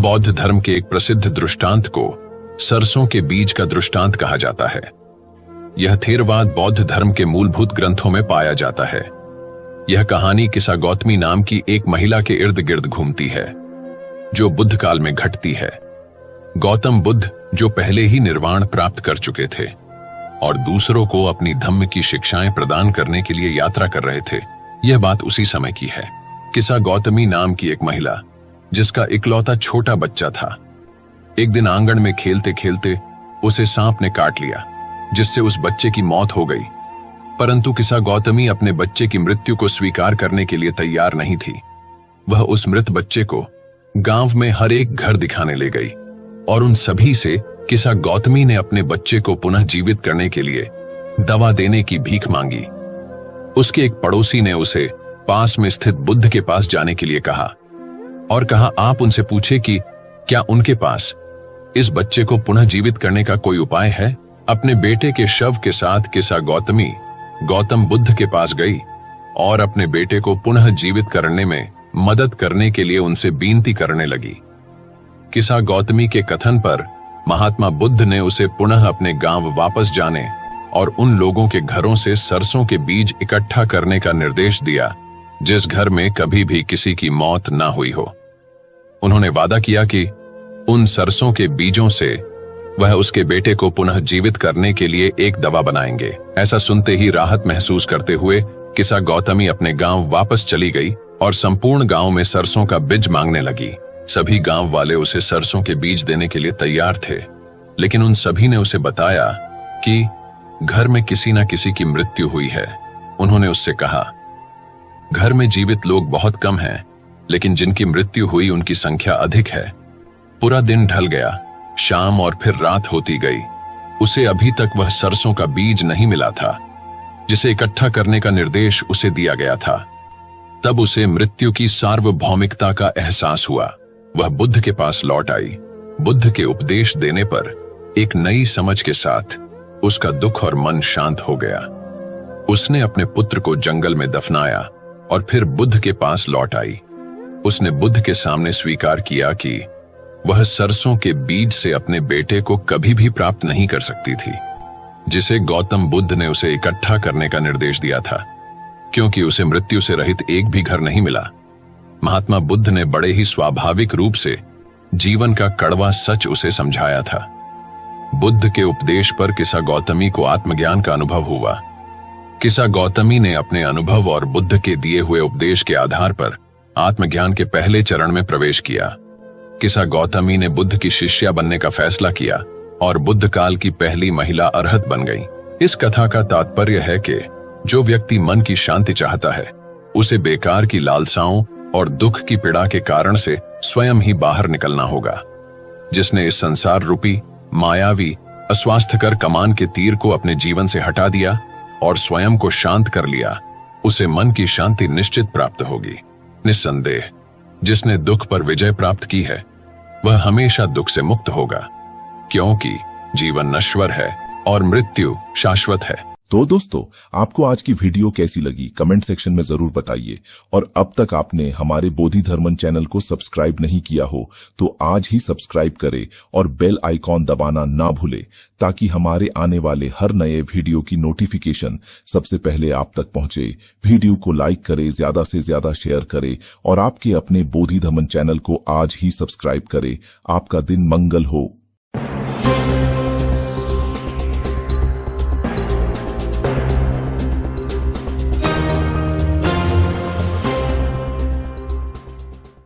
बौद्ध धर्म के एक प्रसिद्ध दृष्टांत को सरसों के बीज का दृष्टांत कहा जाता है। यह थेरवाद बौद्ध धर्म के मूलभूत ग्रंथों में पाया जाता है। यह कहानी किसा गौतमी नाम की एक महिला के इर्द गिर्द घूमती है, जो बुद्ध काल में घटती है। गौतम बुद्ध जो पहले ही निर्वाण प्राप्त कर चुके थे और दूसरों को अपनी धम्म की शिक्षाएं प्रदान करने के लिए यात्रा कर रहे थे, यह बात उसी समय की है। किसा गौतमी नाम की एक महिला, जिसका इकलौता छोटा बच्चा था, एक दिन आंगन में खेलते खेलते उसे सांप ने काट लिया, जिससे उस बच्चे की मौत हो गई। परंतु किसा गौतमी अपने बच्चे की मृत्यु को स्वीकार करने के लिए तैयार नहीं थी। वह उस मृत बच्चे को गांव में हर एक घर दिखाने ले गई और उन सभी से किसा गौतमी ने अपने बच्चे को पुनः जीवित करने के लिए दवा देने की भीख मांगी। उसके एक पड़ोसी ने उसे पास में स्थित बुद्ध के पास जाने के लिए कहा और कहा, आप उनसे पूछे कि क्या उनके पास इस बच्चे को पुनः जीवित करने का कोई उपाय है। अपने बेटे के शव के साथ किसा गौतमी गौतम बुद्ध के पास गई और अपने बेटे को पुनः जीवित करने में मदद करने के लिए उनसे विनती करने लगी। किसा गौतमी के कथन पर महात्मा बुद्ध ने उसे पुनः अपने गांव वापस जाने और उन लोगों के घरों से सरसों के बीज इकट्ठा करने का निर्देश दिया जिस घर में कभी भी किसी की मौत ना हुई हो। उन्होंने वादा किया कि उन सरसों के बीजों से वह उसके बेटे को पुनः जीवित करने के लिए एक दवा बनाएंगे। ऐसा सुनते ही राहत महसूस करते हुए किसा गौतमी अपने गांव वापस चली गई और संपूर्ण गांव में सरसों का बीज मांगने लगी। सभी गांव वाले उसे सरसों के बीज देने के लिए तैयार थे, लेकिन उन सभी ने उसे बताया कि घर में किसी न किसी की मृत्यु हुई है। उन्होंने उससे कहा, घर में जीवित लोग बहुत कम हैं, लेकिन जिनकी मृत्यु हुई उनकी संख्या अधिक है। पूरा दिन ढल गया, शाम और फिर रात होती गई। उसे अभी तक वह सरसों का बीज नहीं मिला था जिसे इकट्ठा करने का निर्देश उसे दिया गया था। तब उसे मृत्यु की सार्वभौमिकता का एहसास हुआ। वह बुद्ध के पास लौट आई। बुद्ध के उपदेश देने पर एक नई समझ के साथ उसका दुख और मन शांत हो गया। उसने अपने पुत्र को जंगल में दफनाया और फिर बुद्ध के पास लौट आई। उसने बुद्ध के सामने स्वीकार किया कि वह सरसों के बीज से अपने बेटे को कभी भी प्राप्त नहीं कर सकती थी, जिसे गौतम बुद्ध ने उसे इकट्ठा करने का निर्देश दिया था, क्योंकि उसे मृत्यु से रहित एक भी घर नहीं मिला। महात्मा बुद्ध ने बड़े ही स्वाभाविक रूप से जीवन का कड़वा सच उसे समझाया था। बुद्ध के उपदेश पर किसा गौतमी को आत्मज्ञान का अनुभव हुआ। किसा गौतमी ने अपने अनुभव और बुद्ध के दिए हुए उपदेश के आधार पर आत्मज्ञान के पहले चरण में प्रवेश किया। किसा गौतमी ने बुद्ध की शिष्या बनने का फैसला किया और बुद्ध काल की पहली महिला अरहत बन गई। इस कथा का तात्पर्य है कि जो व्यक्ति मन की शांति चाहता है, उसे बेकार की लालसाओं और दुख की पीड़ा के कारण से स्वयं ही बाहर निकलना होगा। जिसने इस संसार रूपी मायावी अस्वास्थ्यकर कमान के तीर को अपने जीवन से हटा दिया और स्वयं को शांत कर लिया, उसे मन की शांति निश्चित प्राप्त होगी। निस्संदेह जिसने दुख पर विजय प्राप्त की है, वह हमेशा दुख से मुक्त होगा, क्योंकि जीवन नश्वर है और मृत्यु शाश्वत है। तो दोस्तों, आपको आज की वीडियो कैसी लगी कमेंट सेक्शन में जरूर बताइए। और अब तक आपने हमारे बोधि धर्मन चैनल को सब्सक्राइब नहीं किया हो तो आज ही सब्सक्राइब करें और बेल आइकॉन दबाना ना भूले, ताकि हमारे आने वाले हर नए वीडियो की नोटिफिकेशन सबसे पहले आप तक पहुंचे। वीडियो को लाइक करें, ज्यादा से ज्यादा शेयर करें और आपके अपने बोधि धर्मन चैनल को आज ही सब्सक्राइब करें। आपका दिन मंगल हो।